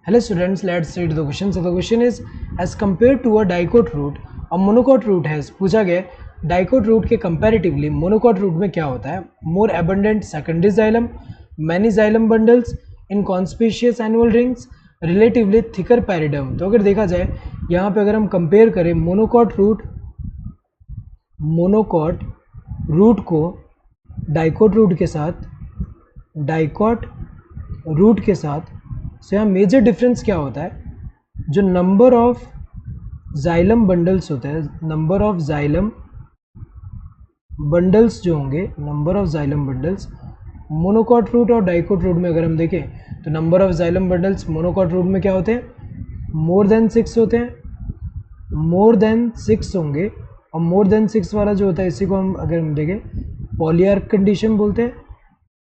Hello students, let's read the question. So the question is, as compared to a dicot root, a monocot root has, पूछा गया dicot root के comparatively monocot root में क्या होता है, more abundant secondary xylem, many xylem bundles, inconspicuous annual rings, relatively thicker periderm. तो अगर देखा जाए यहाँ पे अगर हम कंपेयर करें monocot root को dicot root के साथ सो यहाँ मेजर डिफरेंस क्या होता है, जो नंबर ऑफ जाइलम बंडल्स होते हैं, नंबर ऑफ जाइलम बंडल्स जो होंगे, number of xylem bundles monocot root और डाइकोट रूट में अगर हम देखें तो number of xylem bundles monocot root में क्या होते हैं, मोर देन 6 होते हैं, मोर देन 6 होंगे। और मोर देन 6 वाला जो होता है इसी को हम अगर हम देखें पॉलीआर्क कंडीशन बोलते हैं,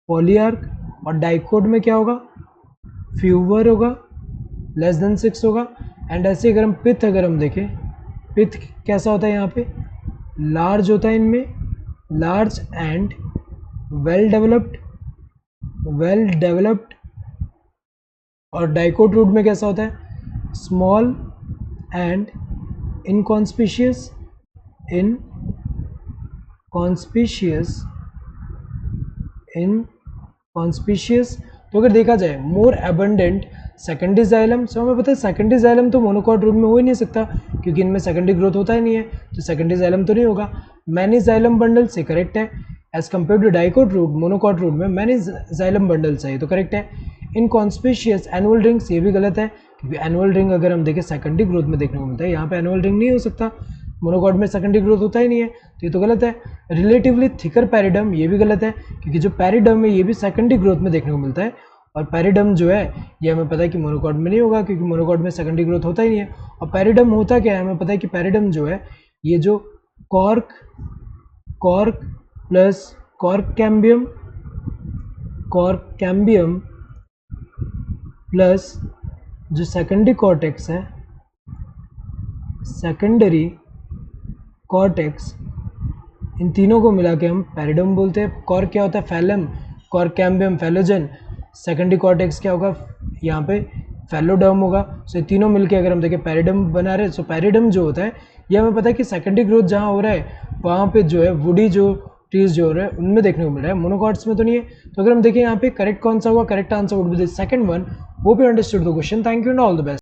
पॉलीआर्क। और डाइकोट में क्या होगा, फ्यूवर होगा, लेस देन 6 होगा। एंड ऐसे अगर हम पिथ अगर हम देखें, पिथ कैसा होता है यहाँ पे, लार्ज होता है इनमें, लार्ज एंड वेल डेवलप्ड। और डाइकोट रूट में कैसा होता है, स्मॉल एंड इनकॉन्स्पिशियस तो अगर देखा जाए मोर एबंडेंट सेकेंडरी जाइलम, सो हमें पता है सेकेंडरी जाइलम तो मोनोकॉट रूट में हो ही नहीं सकता क्योंकि इनमें सेकेंडरी ग्रोथ होता ही नहीं है, तो सेकेंडरी जाइलम तो नहीं होगा। मैनी जाइलम बंडल से करेक्ट है, as compare to dicot root monocot root में मैनी जाइलम बंडल्स है, तो करेक्ट है। इनकॉन्स्पिशियस एनुअल रिंग्स, ये भी गलत है क्योंकि एनुअल रिंग अगर हम देखें सेकेंडरी ग्रोथ में देखने को मिलता है, यहाँ पे एनुअल रिंग नहीं हो सकता, मोनोकॉट में सेकेंडरी ग्रोथ होता ही नहीं है, तो ये तो गलत है। रिलेटिवली थिकर पैरिडम, ये भी गलत है क्योंकि जो पैरिडम है ये भी सेकेंडरी ग्रोथ में देखने को मिलता है, और पैरिडम जो है ये हमें पता है कि मोनोकॉट में नहीं होगा क्योंकि मोनोकॉट में सेकेंडरी ग्रोथ होता ही नहीं है। और पैरिडम होता क्या है, हमें पता है कि पैरिडम जो है ये जो cork plus cork cambium plus जो सेकेंडरी कॉर्टेक्स है, सेकेंडरी कॉर्टेक्स, इन तीनों को मिला के हम पैरिडम बोलते हैं। कॉर्क क्या होता है, phellum, cork cambium phellogen, secondary cortex क्या होगा, यहाँ पे फैलोडर्म होगा। सो तीनों मिलके अगर हम देखें पैरिडम बना रहे हैं। सो पैरिडम जो होता है ये हमें पता है कि सेकेंडरी ग्रोथ जहाँ हो रहा है वहाँ पे जो है वुडी जो ट्रीज जो हो रहा है उनमें देखने को मिल रहा है, मोनोकॉट्स में तो नहीं है। तो अगर हम देखें यहाँ पे करेक्ट कौन सा हुआ, correct answer would be the second one. Hope you understood the question, thank you and all the best.